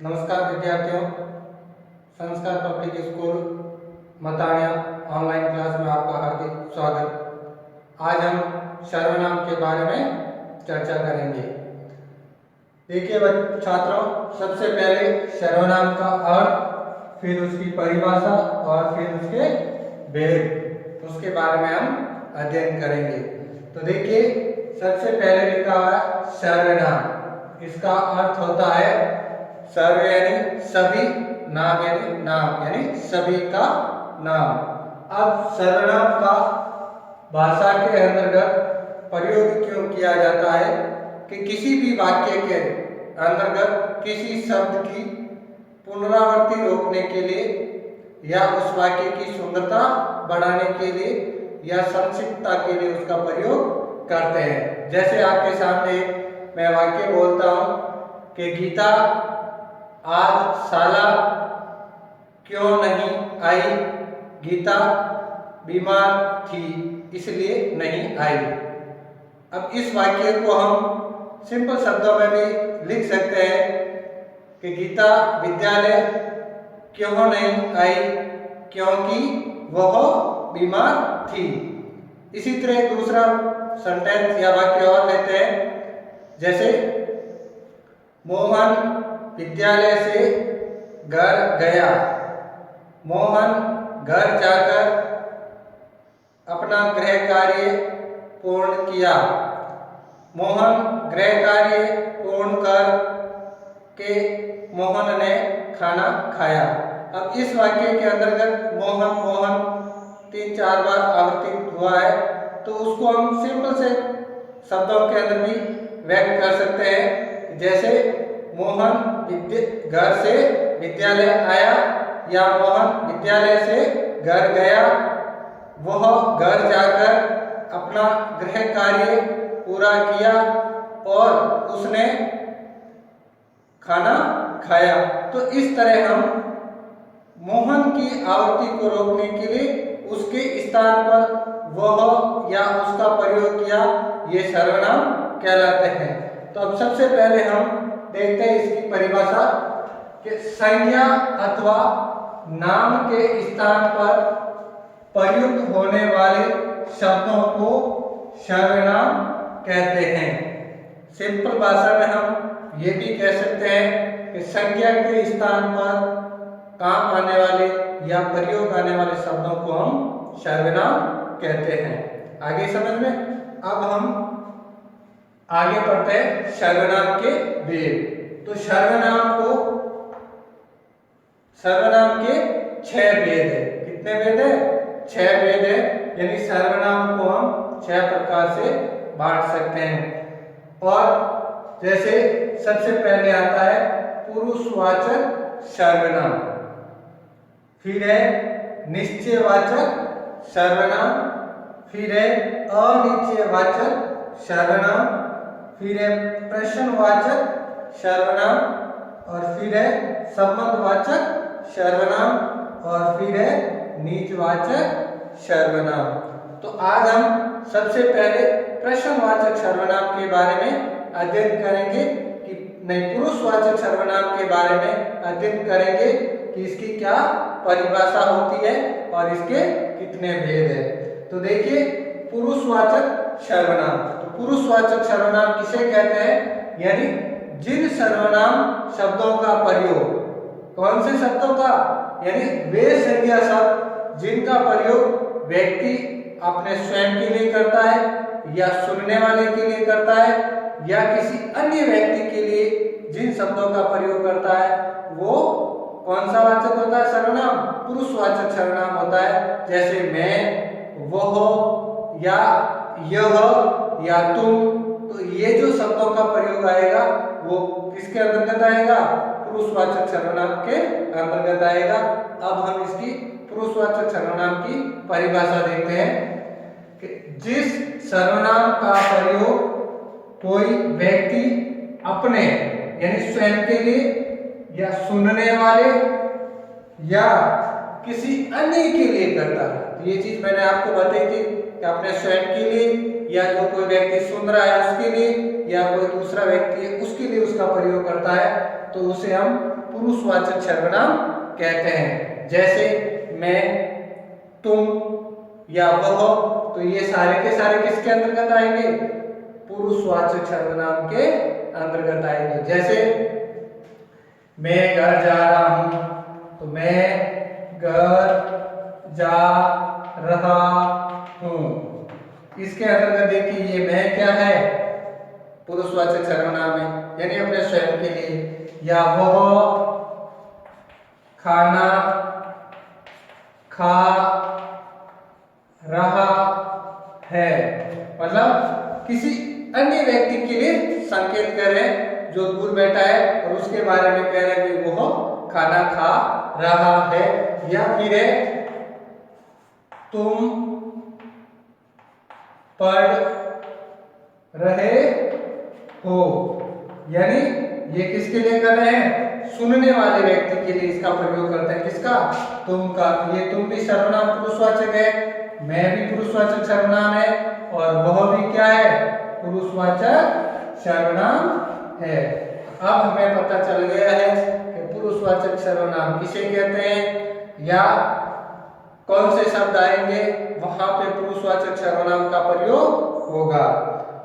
नमस्कार विद्यार्थियों, संस्कार public school Mathania online class में आपका हार्दिक स्वागत। आज हम सर्वनाम के बारे में चर्चा करेंगे। देखिए छात्रों, सबसे पहले सर्वनाम का अर्थ, फिर उसकी परिभाषा और फिर उसके भेद, उसके बारे में हम अध्ययन करेंगे। तो देखिए, सबसे पहले लिखा हुआ है सर्वनाम। इसका अर्थ होता है सर्व यानी सभी, नाम यानी सभी का नाम। अब सर्वनाम का भाषा के अंतर्गत प्रयोग क्यों किया जाता है कि किसी भी वाक्य के अंतर्गत किसी शब्द की पुनरावृत्ति रोकने के लिए या उस वाक्य की सुंदरता बढ़ाने के लिए या संक्षिप्तता के लिए उसका प्रयोग करते हैं। जैसे आपके सामने मैं वाक्य बोलता हूं कि गीता आज साला क्यों नहीं आई। गीता बीमार थी इसलिए नहीं आई। अब इस वाक्य को हम सिंपल शब्दों में भी लिख सकते हैं कि गीता विद्यालय क्यों नहीं आई, क्योंकि वह बीमार थी। इसी तरह दूसरा सेंटेंस या वाक्य और लेते हैं, जैसे मोहन विद्यालय से घर गया। मोहन घर जाकर अपना गृह कार्य पूर्ण किया। मोहन गृह कार्य पूर्ण कर के मोहन ने खाना खाया। अब इस वाक्य के अंतर्गत मोहन मोहन 3-4 बार आवर्तित हुआ है, तो उसको हम सिंपल से शब्दों के अंदर भी व्यक्त कर सकते हैं। जैसे मोहन घर से विद्यालय आया या मोहन विद्यालय से घर गया। वह घर जाकर अपना गृह कार्य पूरा किया और उसने खाना खाया। तो इस तरह हम मोहन की आवृत्ति को रोकने के लिए उसके स्थान पर वह या उसका प्रयोग किया, ये सर्वनाम कहलाते हैं। तो अब सबसे पहले हम देखते हैं इसकी परिभाषा कि संज्ञा अथवा नाम के स्थान पर प्रयुक्त होने वाले शब्दों को सर्वनाम कहते हैं। सिंपल भाषा में हम ये भी कह सकते हैं कि संज्ञा के स्थान पर काम आने वाले या प्रयोग आने वाले शब्दों को हम सर्वनाम कहते हैं। आगे समझ में। अब हम आगे पढ़ते हैं सर्वनाम के भेद। तो सर्वनाम के 6 भेद है। कितने भेद है? 6 भेद है। यानी सर्वनाम को हम 6 प्रकार से बांट सकते हैं। और जैसे सबसे पहले आता है पुरुषवाचक सर्वनाम, फिर है निश्चयवाचक सर्वनाम, फिर है अनिश्चयवाचक सर्वनाम, फिर है प्रश्नवाचक सर्वनाम, और फिर है संबंधवाचक सर्वनाम, और फिर है नीचवाचक सर्वनाम। तो आज हम सबसे पहले प्रश्नवाचक सर्वनाम के बारे में अध्ययन करेंगे कि नहीं, पुरुषवाचक सर्वनाम के बारे में अध्ययन करेंगे कि इसकी क्या परिभाषा होती है और इसके कितने भेद है। तो देखिए, पुरुषवाचक सर्वनाम। तो पुरुषवाचक सर्वनाम किसे कहते हैं? यानी जिन सर्वनाम शब्दों का प्रयोग, कौन से शब्दों का? यानी वे संज्ञा शब्द जिनका प्रयोग व्यक्ति अपने स्वयं के लिए करता है या सुनने वाले के लिए करता है या किसी अन्य व्यक्ति के लिए जिन शब्दों का प्रयोग करता है, वो कौन सा वाचक होता है? सर्वनाम, पुरुषवाचक सर्वनाम होता है। जैसे मैं, वह या यह या तुम। तो ये जो शब्दों का प्रयोग आएगा वो किसके अंतर्गत आएगा? पुरुषवाचक सर्वनाम के अंतर्गत आएगा। अब हम इसकी पुरुषवाचक सर्वनाम की परिभाषा देखते हैं कि जिस सर्वनाम का प्रयोग कोई व्यक्ति अपने यानी स्वयं के लिए या सुनने वाले या किसी अन्य के लिए करता है। तो ये चीज मैंने आपको बताई थी कि अपने स्वयं के लिए या जो कोई व्यक्ति सुन रहा है उसके लिए या कोई दूसरा व्यक्ति है उसके लिए उसका प्रयोग करता है, तो तो उसे हम पुरुषवाचक सर्वनाम कहते हैं। जैसे मैं, तुम या वह, तो ये सारे के सारे किसके अंतर्गत आएंगे? पुरुषवाचक सर्वनाम के अंतर्गत आएंगे। जैसे मैं घर जा रहा हूं, तो मैं घर जा रहा हूं, इसके अंतर्गत देखिए ये मैं क्या है? पुरुषवाचक सर्वनाम है, यानी अपने स्वयं के लिए। या वह खाना खा रहा है, मतलब किसी अन्य व्यक्ति के लिए संकेत कर रहे हैं जो दूर बैठा है और उसके बारे में कह रहे हैं कि वह खाना खा रहा है। या फिर है तुम पढ़ रहे हो, यानी ये किसके लिए कर रहे हैं? सुनने वाले व्यक्ति के लिए इसका प्रयोग करते हैं। किसका? तुम का। ये तुम भी सर्वनाम पुरुषवाचक है, मैं भी पुरुषवाचक सर्वनाम है, और वह भी क्या है? पुरुषवाचक सर्वनाम है। अब हमें पता चल गया है कि पुरुषवाचक सर्वनाम किसे कहते हैं या कौन से शब्द आएंगे वहां पे पुरुषवाचक सर्वनाम का प्रयोग होगा।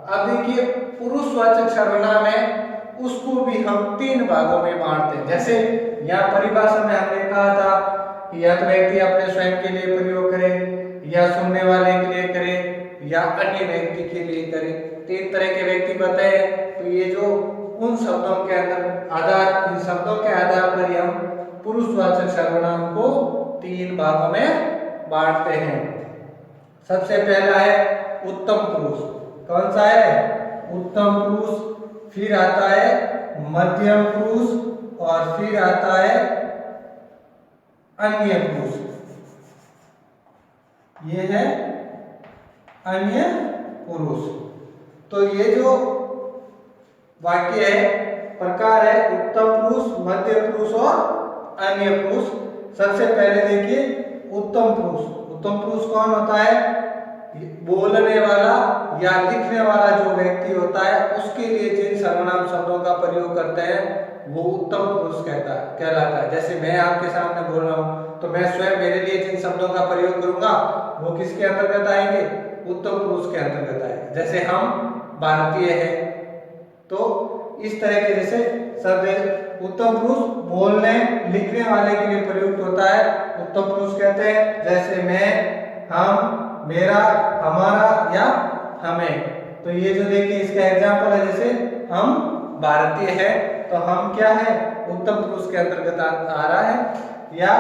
अब देखिए पुरुषवाचक सर्वनाम है उसको भी हम 3 भागों में बांटते हैं। जैसे यहाँ परिभाषा में हमने कहा था कि या तो व्यक्ति अपने स्वयं के लिए प्रयोग करे, या सुनने वाले के लिए करे, या अन्य व्यक्ति के लिए करे। 3 तरह के व्यक्ति बताए। तो ये जो उन शब्दों के इन शब्दों के आधार पर ही हम पुरुषवाचक सर्वनाम को 3 भागों में बांटते हैं। सबसे पहला है उत्तम पुरुष। कौन सा है? उत्तम पुरुष। फिर आता है मध्यम पुरुष, और फिर आता है अन्य पुरुष। ये है अन्य पुरुष। तो ये जो वाक्य है प्रकार है उत्तम पुरुष, मध्य पुरुष और अन्य पुरुष। सबसे पहले देखिए उत्तम पुरुष। उत्तम पुरुष कौन होता है? बोलने वाला या लिखने वाला जो व्यक्ति होता है उसके लिए जिन सर्वनाम शब्दों का प्रयोग करते हैं वो उत्तम पुरुष कहलाता है। जैसे मैं आपके सामने बोल रहा हूँ तो मैं स्वयं मेरे लिए जिन शब्दों का प्रयोग करूंगा वो किसके अंतर्गत आएंगे? उत्तम पुरुष के अंतर्गत आएंगे। जैसे हम भारतीय हैं तो इस तरह के जैसे शब्द उत्तम पुरुष बोलने लिखने वाले के लिए प्रयुक्त होता है, उत्तम पुरुष कहते हैं। जैसे मैं, हम, मेरा, हमारा या हमें। तो ये जो देखिए इसका एग्जाम्पल है, जैसे हम भारतीय हैं तो हम क्या है? उत्तम पुरुष के अंतर्गत आ रहा है। या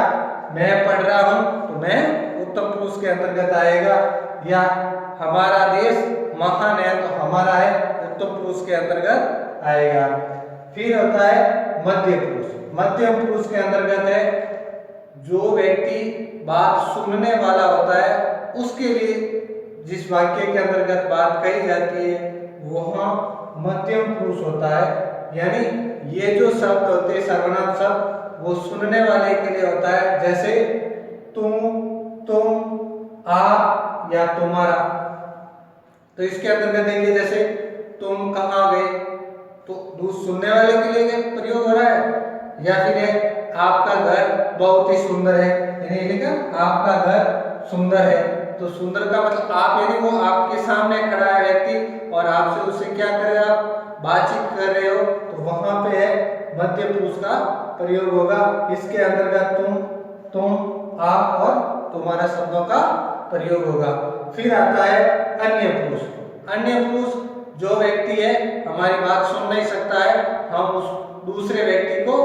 मैं पढ़ रहा हूं तो मैं उत्तम पुरुष के अंतर्गत आएगा। या हमारा देश महान है तो हमारा है उत्तम पुरुष के अंतर्गत आएगा। फिर होता है मध्य पुरुष। मध्यम पुरुष के अंतर्गत है जो व्यक्ति बात सुनने वाला होता है उसके लिए जिस वाक्य के अंतर्गत बात कही जाती है वह मध्यम पुरुष होता है। यानी ये जो शब्द होते हैं सर्वनाम शब्द वो सुनने वाले के लिए होता है। जैसे तुम, आप या तुम्हारा। तो इसके अंतर्गत देखिए जैसे तुम कहाँ गए तो सुनने वाले के लिए प्रयोग हो रहा है। या फिर आपका घर बहुत ही सुंदर है, यानी लिखा आपका घर सुंदर है। तो सुंदर का मतलब आप, यानी वो आपके सामने खड़ा है व्यक्ति और आपसे उससे क्या कर रहे हो? आप बातचीत कर रहे हो। तो वहां पे है मध्य पुरुष का प्रयोग होगा। इसके अंतर्गत तुम, आप और तुम्हारा शब्दों का प्रयोग होगा। फिर आता है अन्य पुरुष। अन्य पुरुष जो व्यक्ति है हमारी बात सुन नहीं सकता है, हम उस दूसरे व्यक्ति को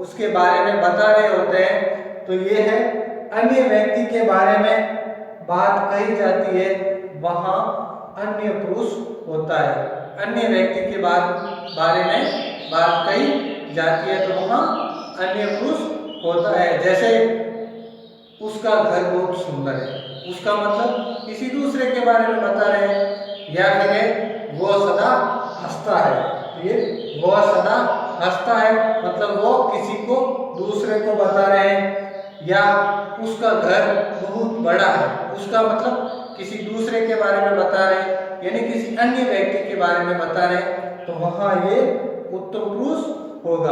उसके बारे में बता रहे होते हैं। तो ये है अन्य व्यक्ति के बारे में बात कही जाती है, वहां अन्य पुरुष होता है। अन्य व्यक्ति के बारे में बात कही जाती है तो वहां अन्य पुरुष होता है। जैसे उसका घर बहुत सुंदर है, उसका मतलब किसी दूसरे के बारे में बता रहे हैं। या फिर वो सदा हंसता है, ये वो सदा हंसता है मतलब वो किसी को दूसरे को बता रहे हैं। या उसका घर बहुत बड़ा है, उसका मतलब किसी दूसरे के बारे में बता रहे हैं, यानी किसी अन्य व्यक्ति के बारे में बता रहे हैं। तो वहां ये उत्तम पुरुष होगा।